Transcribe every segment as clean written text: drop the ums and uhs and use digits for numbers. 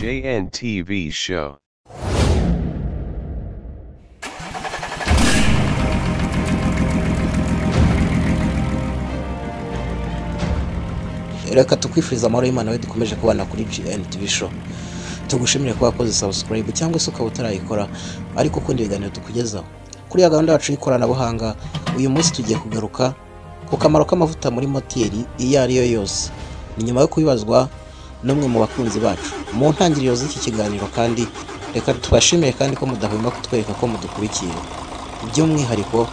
JNTV Show. Reka tukwifuriza amahoro y'Imana we dukomeje kubana kuri JNTV Show. Tugushimire kuba wakoze subscribe cyangwa se ukaba utarayikora ariko kundi ibiganiro tukugezaho. Kuri ya gahunda yacu y'ikoranabuhanga uyu munsi tugiye kugaruka ku kamaro k'amavuta muri moteri iyo ari yo yose. Ni nyuma yo kubibazwa n'umwe mu bakunzi bacu. Mu ntangiriro z'iki kiganiro kandi reka tubashimire kandi ko mudahwema kutwereka ko mudukurikiye. By'umwihariko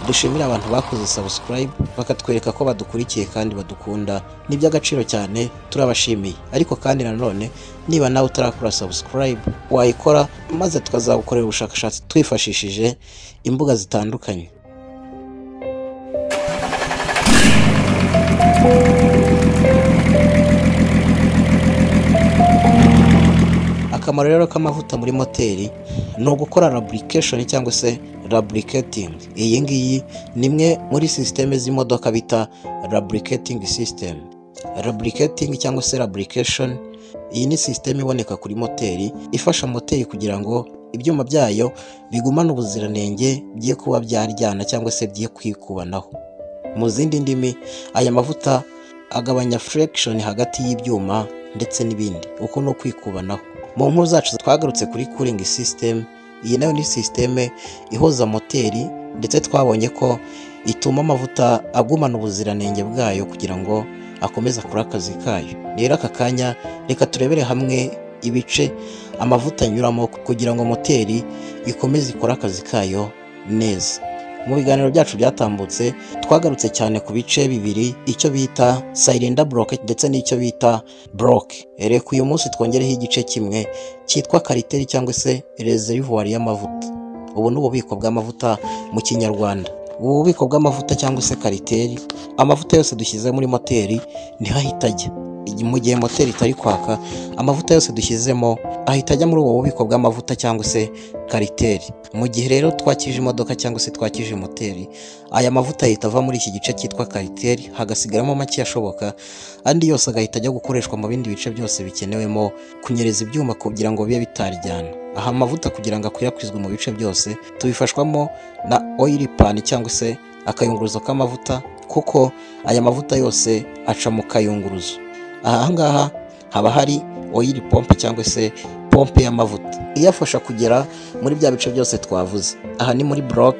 dushimira abantu bakoze subscribe bakatwereka ko badukurikiye kandi badukunda, ni by'agaciro cyane, turabashimiye. Ariko kandi nanone niba nawe utarakora subscribe wayikora maze tukazagukorera ubushakashatsi twifashishije imbuga zitandukanye. Akamaro rero k'amavuta muri moteri ni ugukora lubrication cyangwa se lubricating. Iyi ngiyi ni imwe muri systeme z'imodoka bita lubricating system. Lubricating cyangwa se lubrication, iyi ni system iboneka kuri moteri ifasha moteri kugira ngo ibyuma byayo bigumane ubuziranenge, bye kuba byaryana cyangwa se bye kwikubanaho. Mu zindi ndimi, aya mavuta agabanya friction hagati y'ibyuma ndetse n'ibindi, uko no kwikubanaho. Mu nkuru zacu twagarutse kuri cooling system. Iyi nayo ni systeme ihoza moteri ndetse twabonye ko ituma amavuta agumana ubuziranenge bwayo kugira ngo akomeze akore akazi kayo. Rero aka kanya reka turebere hamwe ibice amavuta anyuramo kugira ngo moteri ikomeze ikore akazi kayo neza. Mu biganiro byacu byatambutse twagarutse cyane ku bice bibiri, icyo bita cylinder block ndetse n'icyo bita block. Reka uyu munsi twongereho igice kimwe cyitwa kariteri cyangwa se reservoir y'amavuta. Ubu ni ububiko bw'amavuta mu Kinyarwanda. Ubu bubiko bw'amavuta cyangwa se kariteri, amavuta yose dushyize muri moteri niho ahita ajya. Mu gihe moteri itari kwaka, amavuta yose dushyizemo ahita ajya muri ubu bubiko bw'amavuta cyangwa se kariteri. Mu gihe rero twakije imodoka cyangwa se twakije moteri, aya mavuta ahita ava muri iki gice cyitwa kariteri, hagasigaramo make ashoboka, andi yose agahita ajya gukoreshwa mu bindi bice byose bikenewemo kunyereza ibyuma kugira ngo bibe bitaryana. Aha amavuta kugira ngo akwirakwizwe mu bice byose tubifashwamo na oil pan cyangwa se akayunguruzo k'amavuta, kuko aya mavuta yose aca mu kayunguruzo. Aha ngaha haba hari oil pompe cyangwa se pompe y'amavuta iyafasha kugera muri bya bice byose twavuze. Aha ni muri block,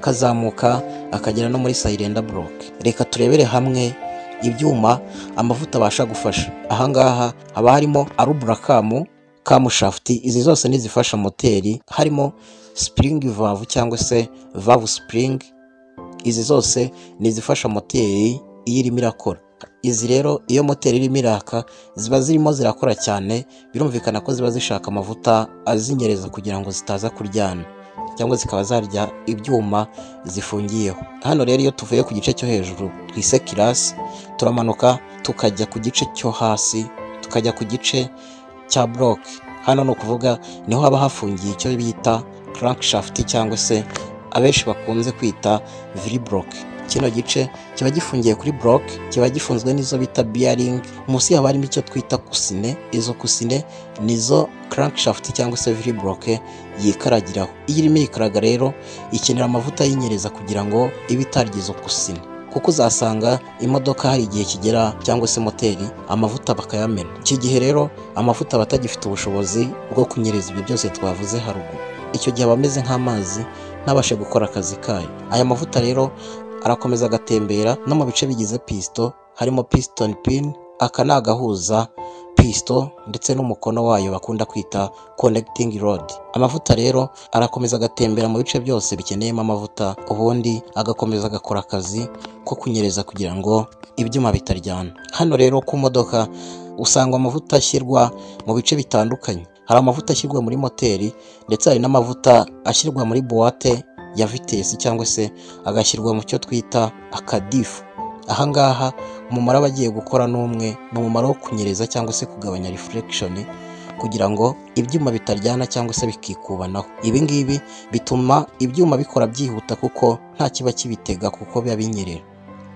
akazamuka akagera no muri cylinder block. Reka turebere hamwe ibyuma amavuta abasha gufasha. Aha ngaha haba harimo alubracam, camshaft, izi zose nizifasha moteri, harimo spring valve cyangwa se valve spring, izi zose nizifasha moteri iyo irimo irakora. Izi rero iyo moteri irimo iraka ziba zirimo zirakora cyane, birumvikana ko ziba zishaka amavuta azinyereza kugira ngo zitaza kuryana cyangwa zikaba zarya ibyuma zifungiyeho. Hano rero iyo tuvuye ku gice cyo hejuru twise kirasi, turamanuka tukajya ku gice cyo hasi, tukajya ku gice cya block. Hano no kuvuga niho haba hafungiye icyo bita crankshaft cyangwa se abenshi bakunze kwita V-block. Kino gice kiba gifungiye kuri block, kiba gifunzwe n'izo bita bearing. Munsi haba harimo icyo twita kusine. Izo kusine nizo crankshaft cyangwa se V-block yikaragiraho. Iyo irimo ikaraga rero ikenera amavuta yinyereza kugira ngo ibe itarya izo kusine, kuko uzasanga imodoka hari igihe kigera cyangwa se moteri amavuta bakayamena. Iki gihe rero amavuta batagifite ubushobozi bwo kunyereza ibyo byose twavuze haruguru. Icyo gihe aba ameze nk'amazi ntabashe gukora akazi kayo. Aya mavuta rero arakomeza agatembera no mu bice bigize piston, harimo piston pin, aka ni agahuza piston ndetse n'umukono wayo bakunda kwita connecting rod. Amavuta rero arakomeza agatembera mu bice byose bikeneyemo amavuta, ubundi agakomeza agakora akazi ko kunyereza kugira ngo ibyuma bitaryana. Hano rero ku modoka usanga amavuta ashyirwa mu bice bitandukanye. Hari amavuta ashyirwa muri moteri ndetse hari n'amavuta ashyirwa muri boîte ya vitesi cyangwa se agashyirwa mu cyo twita akadifu. Aha ngaha umumaro bagiye gukora n'umwe, ni umumaro wo kunyereza cyangwa se kugabanya reflection kugira ngo ibyuma bitaryana cyangwa se bikikubanaho. Ibi ngibi bituma ibyuma bikora byihuta kuko nta kiba kibitega kuko biba binyerera.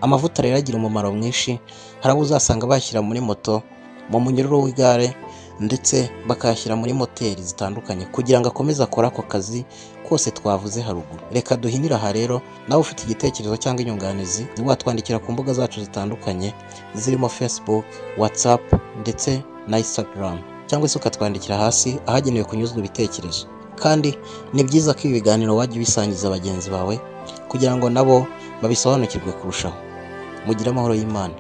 Amavuta rero agira umumaro mwinshi, hari abo uzasanga bashyira muri moto mu munyururu w'igare ndetse bakayashyira muri moteri zitandukanye kugira ngo akomeze akore ako kazi kose twavuze haruguru. Reka duhinire aha rero, nawe ufite igitekerezo cyangwa inyunganizi watwandikira ku mbuga zacu zitandukanye zirimo Facebook, WhatsApp ndetse na Instagram, cyangwa se ukatwandikira hasi ahagenewe kunyuzwa ibitekerezo. Kandi ni byiza ko ibi biganiro wajya ubisangiza bagenzi bawe kugira ngo nabo babisobanukirwe kurushaho. Mugire amahoro y'Imana.